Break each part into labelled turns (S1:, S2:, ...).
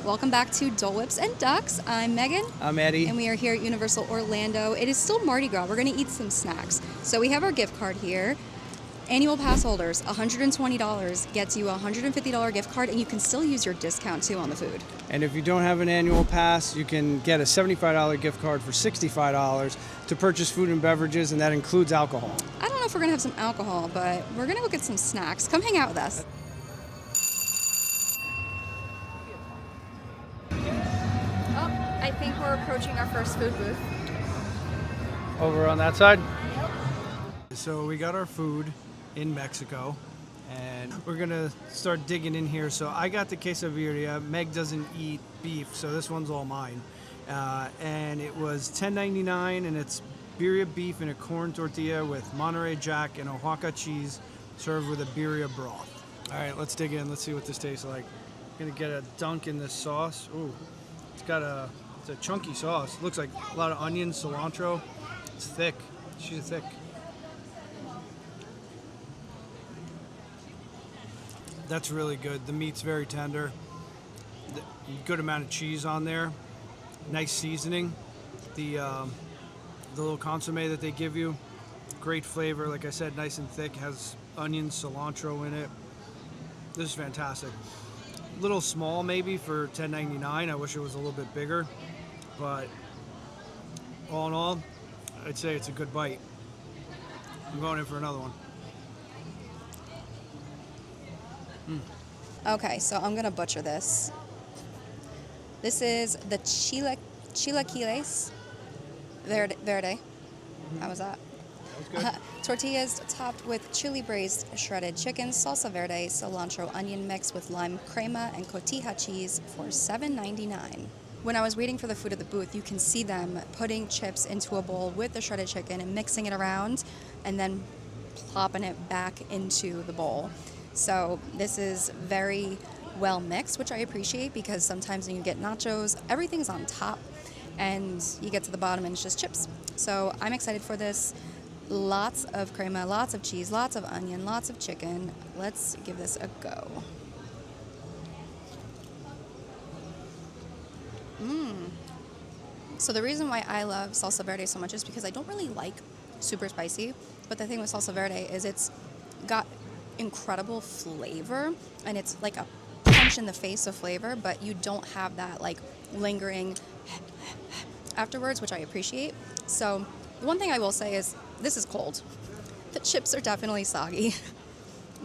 S1: Welcome back to Dole Whips and Ducks. I'm Megan.
S2: I'm Eddie.
S1: And we are here at Universal Orlando. It is still Mardi Gras. We're going to eat some snacks. So we have our gift card here. Annual pass holders, $120 gets you a $150 gift card, and you can still use your discount too on the food.
S2: And if you don't have an annual pass, you can get a $75 gift card for $65 to purchase food and beverages, and that includes alcohol.
S1: I don't know if we're going to have some alcohol, but we're going to go get some snacks. Come hang out with us. Oh, I think we're approaching our first food booth.
S2: Over on that side? So we got our food in Mexico, and we're gonna start digging in here. So I got the Quesabirria. Meg doesn't eat beef, so this one's all mine. And it was $10.99, and it's birria beef in a corn tortilla with Monterey Jack and Oaxaca cheese, served with a birria broth. All right, let's dig in. Let's see what this tastes like. Gonna get a dunk in this sauce. Ooh, it's a chunky sauce. Looks like a lot of onions, cilantro. It's thick. She's thick. That's really good. The meat's very tender. Good amount of cheese on there. Nice seasoning. The little consomme that they give you, great flavor. Like I said, nice and thick. Has onions, cilantro in it. This is fantastic. A little small maybe for $10.99. I wish it was a little bit bigger, but all in all, I'd say it's a good bite. I'm going in for another one.
S1: Okay, so I'm going to butcher this. This is the Chilaquiles Verde. How was that?
S2: That was good.
S1: Tortillas topped with chili braised shredded chicken, salsa verde, cilantro onion mix with lime crema and cotija cheese for $7.99. When I was waiting for the food at the booth, you can see them putting chips into a bowl with the shredded chicken and mixing it around and then plopping it back into the bowl. So this is very well mixed, which I appreciate, because sometimes when you get nachos, everything's on top and you get to the bottom and it's just chips. So I'm excited for this. Lots of crema, lots of cheese, lots of onion, lots of chicken. Let's give this a go. So the reason why I love salsa verde so much is because I don't really like super spicy, but the thing with salsa verde is it's got incredible flavor, and it's like a punch in the face of flavor, but you don't have that like lingering afterwards, which I appreciate. So the one thing I will say is this is cold. The chips are definitely soggy,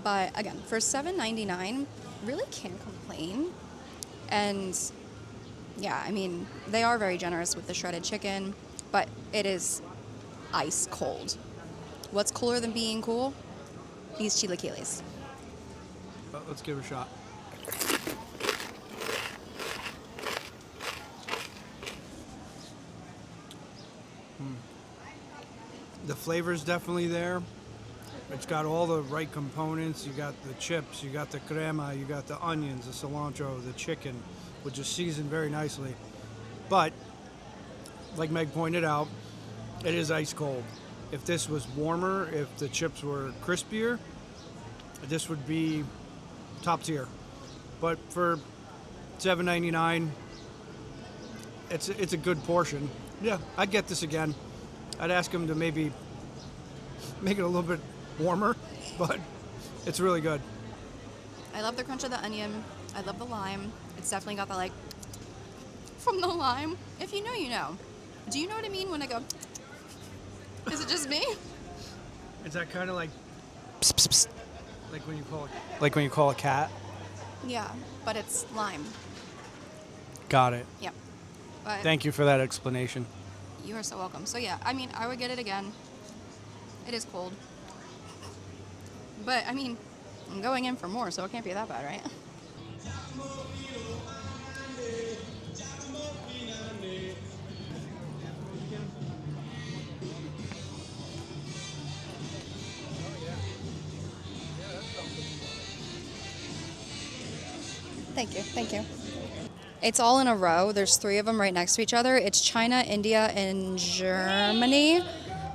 S1: but again, for $7.99, really can't complain. And yeah, I mean, they are very generous with the shredded chicken, but it is ice cold. What's cooler than being cool? These chilaquiles.
S2: Let's give it a shot. The flavor's definitely there. It's got all the right components. You got the chips, you got the crema, you got the onions, the cilantro, the chicken, which is seasoned very nicely. But, like Meg pointed out, it is ice cold. If this was warmer, if the chips were crispier, this would be top tier. But for $7.99, it's a good portion. Yeah, I'd get this again. I'd ask them to maybe make it a little bit warmer, but it's really good.
S1: I love the crunch of the onion. I love the lime. It's definitely got the like from the lime. If you know, you know. Do you know what I mean when I go? Is it just me?
S2: Is that kind of like pss, pss, pss, like when you call a cat?
S1: Yeah, but it's lime.
S2: Got it.
S1: Yeah. But
S2: Thank you for that explanation.
S1: you are so welcome. So yeah, I mean, I would get it again. It is cold. But I mean, I'm going in for more, so it can't be that bad, right? Thank you. It's all in a row. There's 3 of them right next to each other. It's China, India, and Germany.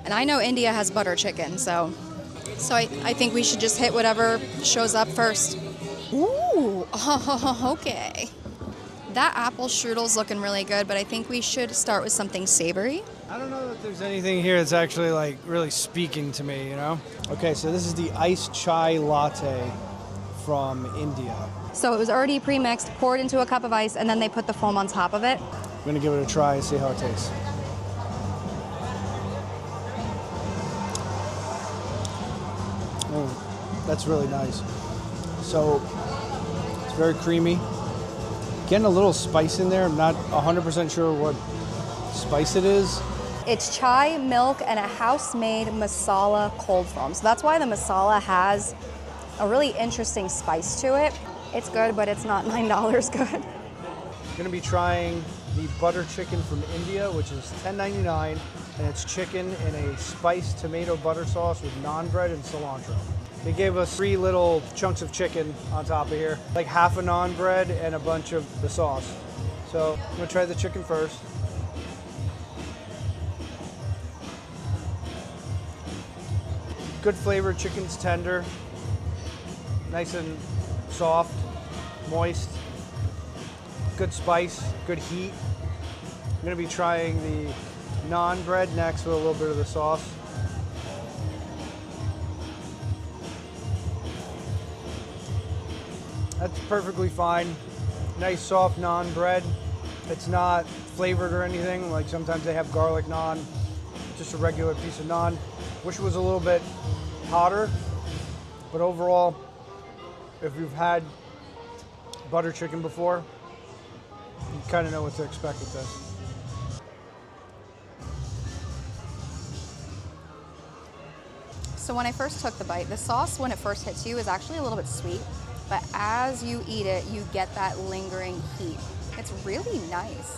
S1: And I know India has butter chicken, so I think we should just hit whatever shows up first. Ooh, okay. That apple strudel's looking really good, but I think we should start with something savory.
S2: I don't know that there's anything here that's actually like really speaking to me, you know? Okay, so this is the iced chai latte from India.
S1: So it was already pre-mixed, poured into a cup of ice, and then they put the foam on top of it.
S2: I'm gonna give it a try and see how it tastes. That's really nice. So it's very creamy. Getting a little spice in there. I'm not 100% sure what spice it is.
S1: It's chai, milk, and a house-made masala cold foam. So that's why the masala has a really interesting spice to it. It's good, but it's not $9 good.
S2: I'm gonna be trying the butter chicken from India, which is $10.99, and it's chicken in a spiced tomato butter sauce with naan bread and cilantro. They gave us 3 little chunks of chicken on top of here, like half a naan bread and a bunch of the sauce. So I'm gonna try the chicken first. Good flavor, chicken's tender, nice and soft, moist, good spice, good heat. I'm gonna be trying the naan bread next with a little bit of the sauce. That's perfectly fine. Nice soft naan bread. It's not flavored or anything, like sometimes they have garlic naan, just a regular piece of naan. Wish it was a little bit hotter, but overall, if you've had butter chicken before, you kind of know what to expect with this.
S1: So when I first took the bite, the sauce, when it first hits you, is actually a little bit sweet, but as you eat it, you get that lingering heat. It's really nice.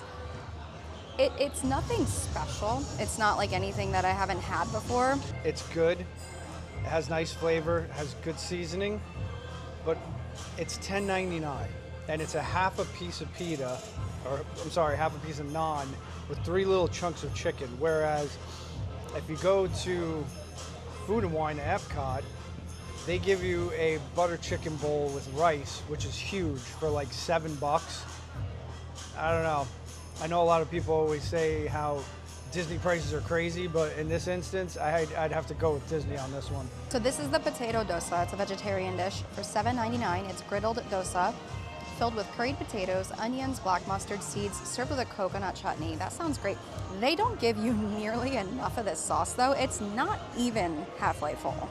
S1: It's nothing special. It's not like anything that I haven't had before.
S2: It's good. It has nice flavor, it has good seasoning, but it's $10.99, and it's a half a piece of pita, or I'm sorry, half a piece of naan with 3 little chunks of chicken. Whereas if you go to Food and Wine at Epcot, they give you a butter chicken bowl with rice, which is huge, for like $7. I don't know. I know a lot of people always say how Disney prices are crazy, but in this instance, I'd have to go with Disney on this one.
S1: So this is the potato dosa. It's a vegetarian dish for $7.99. It's griddled dosa, filled with curried potatoes, onions, black mustard seeds, served with a coconut chutney. That sounds great. They don't give you nearly enough of this sauce, though. It's not even halfway full.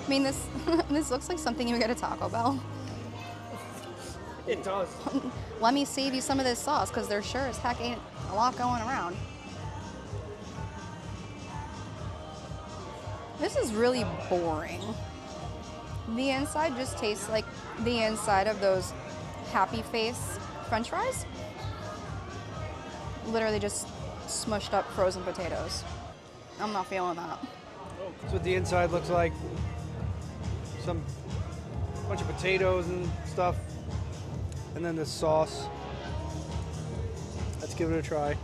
S1: I mean, this this looks like something you would get at Taco Bell.
S2: It does.
S1: Let me save you some of this sauce, because there sure as heck ain't a lot going around. This is really boring. The inside just tastes like the inside of those Happy Face French fries. Literally just smushed up frozen potatoes. I'm not feeling that.
S2: That's what the inside looks like. Some bunch of potatoes and stuff. And then this sauce. Let's give it a try.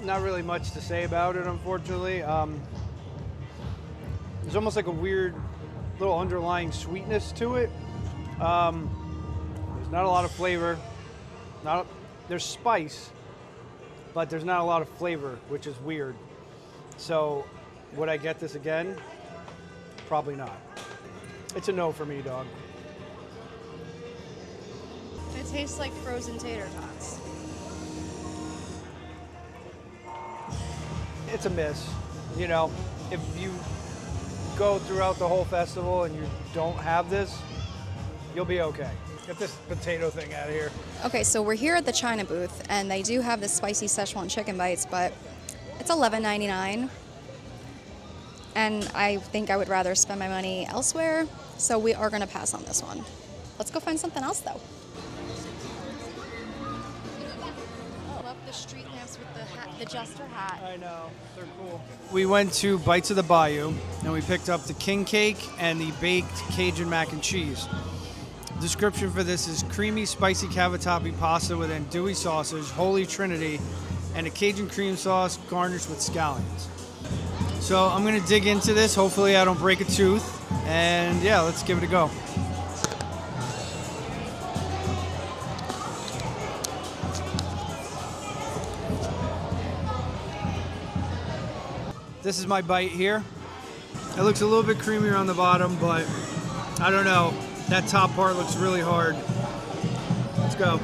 S2: Not really much to say about it, unfortunately. There's almost like a weird little underlying sweetness to it. There's not a lot of flavor. There's spice, but there's not a lot of flavor, which is weird. So, would I get this again? Probably not. It's a no for me, dog.
S1: It tastes like frozen tater tots.
S2: It's a miss. You know, if you go throughout the whole festival and you don't have this, you'll be okay. Get this potato thing out of here.
S1: Okay, so we're here at the China booth, and they do have the spicy Szechuan chicken bites, but it's $11.99. And I think I would rather spend my money elsewhere, so we are going to pass on this one. Let's go find something else, though. I love the street lamps with the jester hat.
S2: I know, they're cool. We went to Bites of the Bayou, and we picked up the king cake and the baked Cajun mac and cheese. Description for this is creamy, spicy cavatappi pasta with andouille sausage, holy trinity, and a Cajun cream sauce garnished with scallions. So I'm gonna dig into this. Hopefully I don't break a tooth. And yeah, let's give it a go. This is my bite here. It looks a little bit creamier on the bottom, but I don't know. That top part looks really hard. Let's go.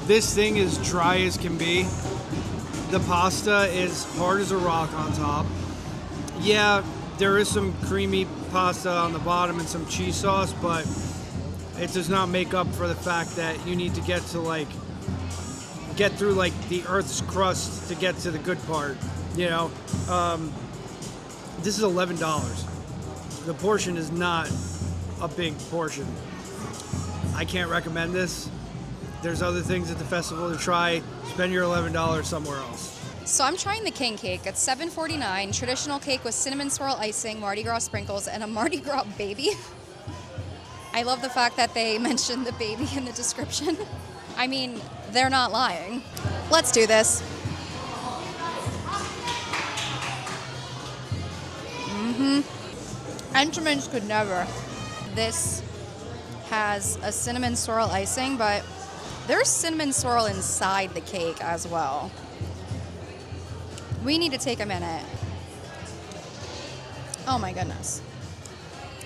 S2: This thing is dry as can be. The pasta is hard as a rock on top. Yeah, there is some creamy pasta on the bottom and some cheese sauce, but it does not make up for the fact that you need to get through like the Earth's crust to get to the good part. You know, this is $11. The portion is not a big portion. I can't recommend this. There's other things at the festival to try. Spend your $11 somewhere else.
S1: So I'm trying the king cake. It's $7.49. Traditional cake with cinnamon swirl icing, Mardi Gras sprinkles, and a Mardi Gras baby. I love the fact that they mentioned the baby in the description. I mean, they're not lying. Let's do this. Entenmann's could never. This has a cinnamon swirl icing, but there's cinnamon swirl inside the cake as well. We need to take a minute. Oh my goodness.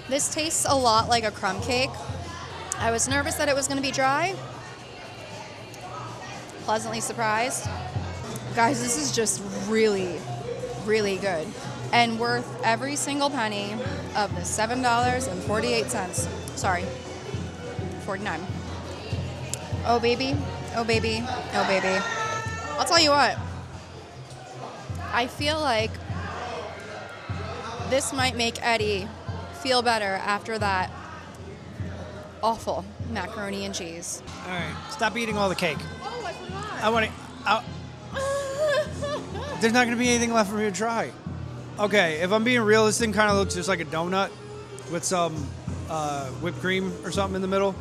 S1: This tastes a lot like a crumb cake. I was nervous that it was going to be dry. Pleasantly surprised. Guys, this is just really, really good. And worth every single penny of the $7.48. Sorry, 49. Oh baby, oh baby, oh baby. I'll tell you what. I feel like this might make Eddie feel better after that awful macaroni and cheese.
S2: All right, stop eating all the cake.
S1: Oh, I forgot.
S2: I want to. There's not going to be anything left for me to try. Okay, if I'm being real, this thing kind of looks just like a donut with some whipped cream or something in the middle.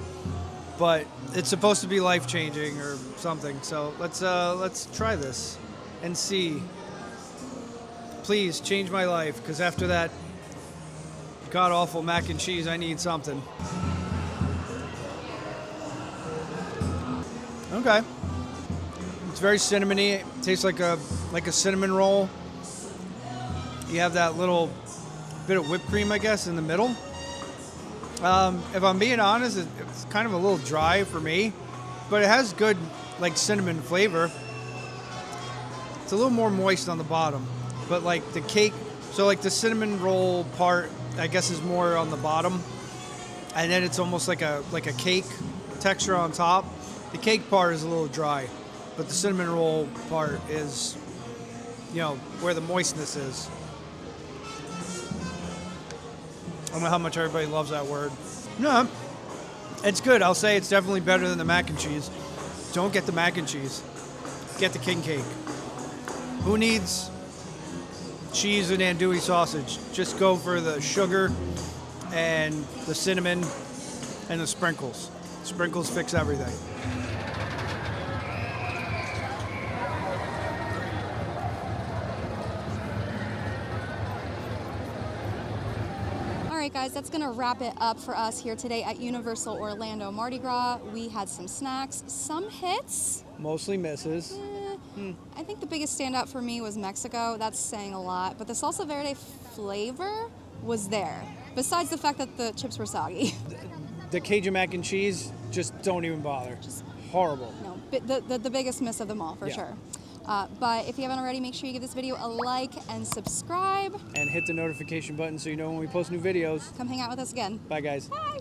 S2: But it's supposed to be life-changing or something. So let's try this and see. Please change my life, because after that god-awful mac and cheese, I need something. Okay. It's very cinnamony. It tastes like a cinnamon roll. You have that little bit of whipped cream, I guess, in the middle. If I'm being honest, it's kind of a little dry for me, but it has good like cinnamon flavor. It's a little more moist on the bottom, but like the cake, so like the cinnamon roll part, I guess, is more on the bottom, and then it's almost like a cake texture on top. The cake part is a little dry, but the cinnamon roll part is, you know, where the moistness is. I don't know how much everybody loves that word. No, it's good. I'll say it's definitely better than the mac and cheese. Don't get the mac and cheese. Get the king cake. Who needs cheese and andouille sausage? Just go for the sugar and the cinnamon and the sprinkles. Sprinkles fix everything.
S1: All right, guys, that's going to wrap it up for us here today at Universal Orlando Mardi Gras. We had some snacks, some hits.
S2: Mostly misses.
S1: I think the biggest standout for me was Mexico. That's saying a lot. But the salsa verde flavor was there, besides the fact that the chips were soggy.
S2: The Cajun mac and cheese, just don't even bother. Just horrible.
S1: No, the biggest miss of them all, for sure. But if you haven't already, make sure you give this video a like and subscribe.
S2: And hit the notification button so you know when we post new videos.
S1: Come hang out with us again.
S2: Bye, guys.
S1: Bye.